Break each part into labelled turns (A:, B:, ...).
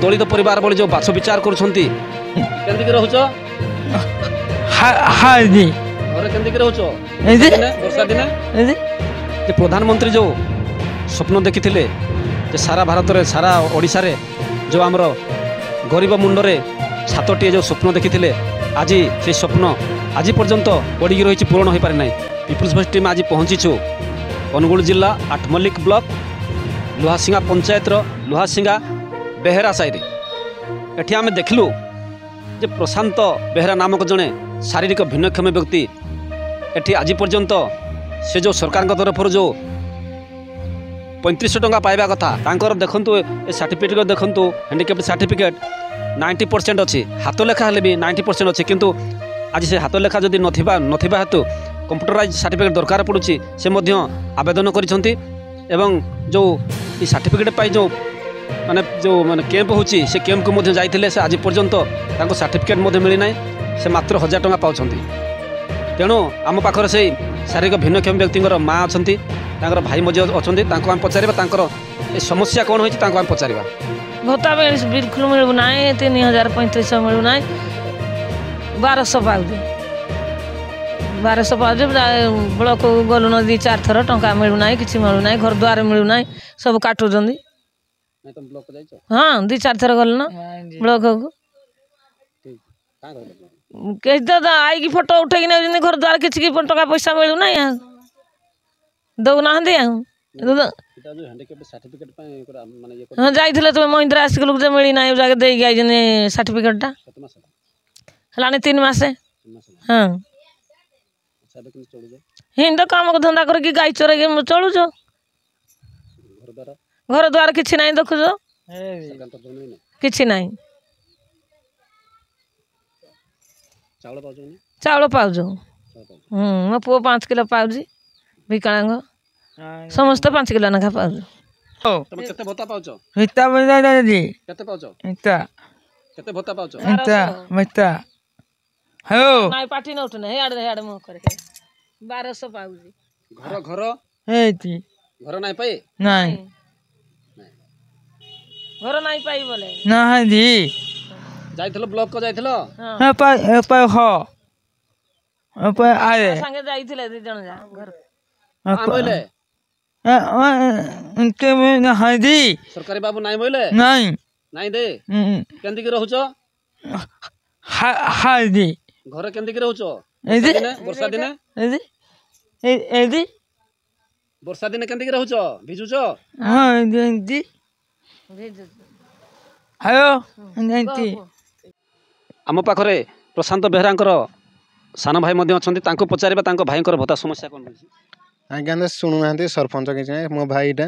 A: दलित परिवार बोली जो बाछ विचार करुछंती केंदी के रहउछ
B: हाय जी
A: घरे केंदी के रहउछ
B: एदी
A: वर्षा दिने
B: एदी
A: जे प्रधानमंत्री जो स्वप्न देखिथिले जे सारा भारत रे सारा ओडिसा रे जो आमर गरीब मुंडरे छातटीए जो स्वप्न देखिथिले आज से स्वप्न आज पर्यंत पड़ी रही पूरण हो पारे ना। पीपुल्स भॉइस टीम आज पहुँचीचु अनुगुल जिला आठमल्लिक ब्लॉक लुहासिंगा पंचायत लुहासिंगा बेहेरा साइड एठी आमे देखलु जे प्रशांत बेहेरा नामक जड़े शारीरिक भिन्नक्षम व्यक्ति एठी आज पर्यंत से जो सरकार तरफ जो 3500 टंका पाइबा कथा तांकर देखंतु ए सर्टिफिकेट देखंतु हैंडिकैप सर्टिफिकेट 90% अच्छी हाथ लेखा हेले भी 90% अच्छी किंतु आज से हाथ लेखा जदि नथिबा हेतु कंप्यूटराइज सर्टिफिकेट दरकार पड़ुछि से मध्य आवेदन करिसंती एवं जो ई सर्टिफिकेट पाई जो माने कैंप होछि से कैंप को मध्य जाइथिले से आज पर्यंत तांको सर्टिफिकेट मध्य मिली नै से मात्र 1000 टंका पाउछंती। तेणु आम पाखर से शारीरिक भिन्नक्षम व्यक्तिଙ୍କର माँ अछंती तांकर भाई मध्य अछंती तांको हम पचारिबा तांकर ए समस्या कोन होइछि तांको हम पचारिबा।
C: भत्ता बिल्कुल मिलू ना 3500 मिलू ना 1200 पाउजे 1200 पाउजे ब्लॉक गलु न 2-4 थर टंका मिलू ना किछि मिलू ना घर द्वार मिलू ना सब काटू जंदी
A: तुम ब्लॉक जाइछो
C: हां 2-4 थर गल ना ब्लॉक को
A: ठीक का कहले
C: के दादा आई की फोटो उठे कि नै घर द्वार किछि की टंका पैसा मिलू ना दौ ना दे
A: सर्टिफिकेट माने ये
C: हाँ जाइथिले तुम महिंद्रा आसिक लोक जे मिली ना जाके दे गई जने सर्टिफिकेट टा हलाने 3 मास हाँ हिंद काम को धंदा करके गाय चोरे के चलु जो घर द्वार किछि नाही देखु जो किछि नाही चावल पाउजो मो पुओ 5 किलो पाउजी विकलांग समस्त 5 किलो ना पाउजो।
A: तुम केते भत्ता पाउछो
B: हिता बजा दादी
A: केते पाउछो
B: हिता
A: केते भत्ता पाउछो
B: हिता मिता हेलो
C: नाइ पाटी न उठने हेड मो करके 1200 पाउजी
A: घर घर
B: हेती
A: घर नाइ पाए
B: नहीं
C: घर नाइ पाई बोले
B: ना दी
A: जाइथलो ब्लॉक को जाइथलो
B: हां पे हो पे आए
C: संगे जाइथिले 2 जण जा घर
A: आ बोले
B: उनके में ना दी
A: सरकारी बाबू नाइ बोले
B: नहीं
A: नाइ दे केंदी के रहउछो
B: हाय दी
A: घर केंदी के रहउछो
B: एदी
A: वर्षा दिने
B: एदी एदी
A: वर्षा दिने केंदी के रहउछो भिजुछो
B: हां एदी हेलो एदी
A: आम पाखरे प्रशांत बेहरांकर सान भाई मध्य अछंती तांको पचारिबा तांको भाईंकर भत्ता समस्या कोन होछि
D: आज्ञा शुणु ना सरपंच कि मो भाईटा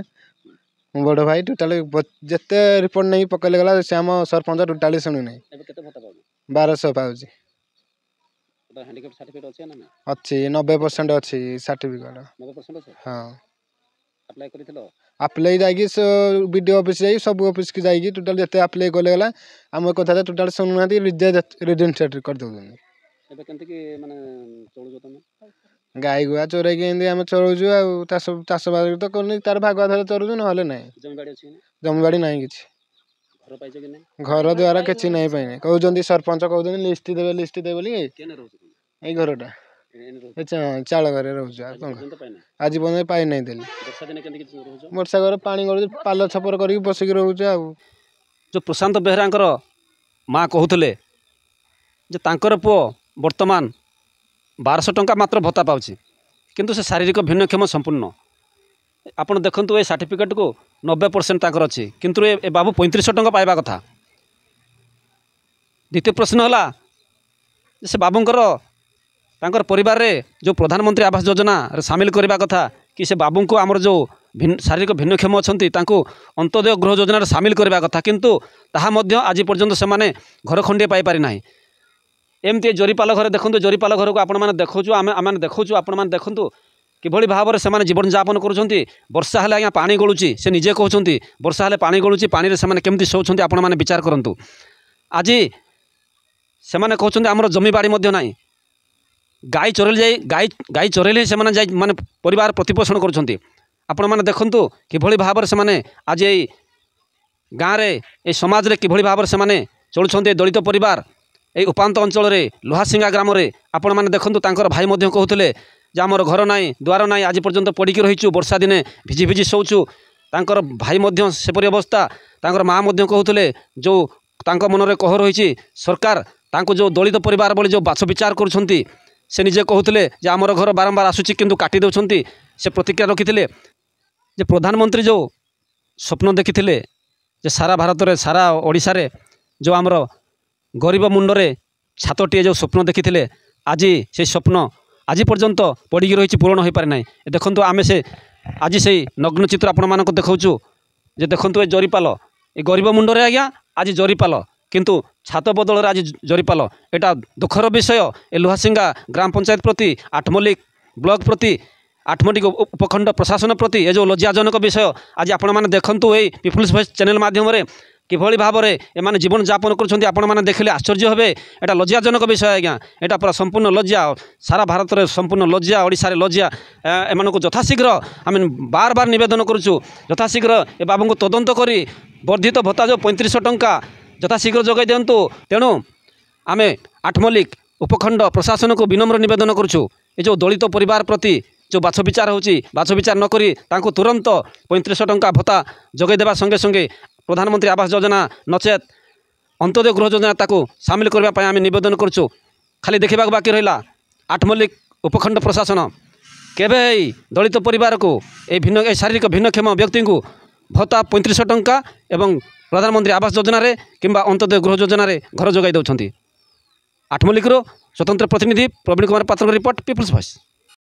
D: मो बड़ भाई टोटाली जिते रिपोर्ट नहीं पकड़े गला से आम सरपंच टोटाली शुणु ना 1200 पाऊँ अच्छी 90% अच्छी सर्टिफिकेट हाँ अप्लाई जाइए वीडियो ऑफिस जाइए सब ऑफिस की जाइए टोटाल जिते अप्लाई कले गला आम कथा टोटाल शुणु ना रिजेक्ट कर दो गाई गुआ चोरे आम चलुचु चाष बास तो कर तार भागुआ धर चलुचु ना ना जमीबाड़ी ना कि घर द्वारा किसी नहीं पाई कहते सरपंच कहते लिस्ट दे बोली ये घरटा चाल घर रोच आज पर्यटन पाई नहीं देली वर्षा घर पानी गलु पाल छपर कर बसिक रोच
A: जो प्रशांत बेहरांकर माँ कहते तांकर पुओ वर्तमान 1200 टंका मात्र भत्ता पाउछि किंतु से शारीरिक भिन्नक्षम संपूर्ण आपण देखंतु ए सर्टिफिकेट को 90% ताकर अछि किंतु ए बाबू 3500 टंका पाइबा कथा। द्वितीय प्रश्न होला से बाबूंकर तांकर परिवार रे जो प्रधानमंत्री आवास योजना रे शामिल करबा कथा कि से बाबू को आमर जो शारीरिक भिन्नक्षम अछंती तांको अंत्योदय गृह योजना रे शामिल करबा कथा किंतु ताहा मध्य आज पर्यंत से माने घर खंडे पाई पारि नाही। एमती जोरीपाल घर देखो जोरीपाल घर को आपण मैंने देखु आम देखु आपण मैंने देखु किभली भाव में से जीवन यापन करुँच वर्षा हेल्ले आज्ञा पानी गलुची से निजे कहते वर्षा हेल्ले पानी गलुची पानी से केमती शोचते आपण मैंने विचार करूँ आज से कहते आमर जमी बाड़ी ना गाई चोरेल जाई गाई चोरेल से माने परिवार प्रतिपोषण करुँच आपण मैंने देखु किभली भाव में से आज ଗାଁରେ ଏ ସମାଜରେ କିଭଳି ଭାବରେ ସେମାନେ ଚଳୁଛନ୍ତି ଦଳିତ ପରିବାର এই উপান্ত অঞ্চলের লোহাসিঙ্গা গ্রামে আপনার দেখুন তাঁর ভাই কହୁଥିଲେ যে আমার ঘর নাই দ্বার নাই আজ পর্যন্ত পড়িকি রয়েছু বর্ষা দিনে ভিজি ভিজি শোচু তাঁর ভাই সেপরি অবস্থা তাঁর মা কହୁଥିଲେ যে তাঁর মনের কহ রয়েছে সরকার তাঁকু যে দলিত পরিবার বলে যে বাছ বিচার করছেন সে নিজে কହୁଥିଲେ যে আমার ঘর বারম্বার আসুচি কিন্তু কাটি দেউছেন সে প্রতিক্রিয়া রখিলে যে প্রধানমন্ত্রী যে স্বপ্ন দেখিলে যে সারা ভারতের সারা ওড়িশারে যে আমার গরিব মুন্ডরে ছাতটিয়ে যে স্বপ্ন দেখিলে আজি সেই স্বপ্ন আজি পর্যন্ত পড়িকি রয়েছে পূরণ হয়ে পারে না দেখুন আমি সে আজি সেই নগ্ন চিত্র আপনার দেখাউছু যে দেখুন এই জরিপাল এই গরিব মুন্ডরে আজ্ঞা আজি জরিপাল কিন্তু ছাত বদলরে আজি জরিপাল এটা দুঃখর বিষয় এ লুহাসিঙ্গা গ্রাম পঞ্চায়েত প্রতি আঠমল্লিক ব্লক প্রতি আঠমল্লিক উপখণ্ড প্রশাসন প্রতি এ যে লজ্জাজনক বিষয় আজ আপনার দেখুন এই পিপুলস ভয়েস চ্যানেল মাধ্যমে কিভাবে ভাবে এমানে জীবন যাপন করছেন আপনার দেখলে আশ্চর্য হবে এটা লজ্জাজনক বিষয় আজ্ঞা এটা পুরা সম্পূর্ণ লজ্জা সারা ভারতের সম্পূর্ণ লজ্জা ওড়িশার লজ্জা এমানক যথাশীঘ্র আমি বার বার নিবেদন করছু যথাশীঘ্র এ বাবুকে তদন্ত করে বর্ধিত ভত্তা যে 3500 টঙ্কা যথাশীঘ্র যোগাই দিয়ন্তু তেণু আমি আঠমল্লিক উপখণ্ড প্রশাসনক বিনম্র নিবেদন করছু এই যে দলিত পরিবার প্রতি जो बाछ विचार होची बाछ विचार नक तुरंत 3500 टंका भत्ता जोगाई देवा संगे संगे प्रधानमंत्री आवास योजना नचेत अंत्योदय गृह योजना ताकू सामिल करने आम नवेदन करुँ खाली देखा बाकी रहा आठमल्लिक उपखंड प्रशासन केवे दलित परिवार को भिन्न शारीरिक भिन्नक्षम व्यक्ति को भत्ता 3500 टंका एवं प्रधानमंत्री आवास योजना रे किंबा अंत्योदय गृह योजना रे घर जोगाई दौरान आठमल्लिक स्वतंत्र प्रतिनिधि प्रवीण कुमार पात्र रिपोर्ट पीपुल्स वॉइस।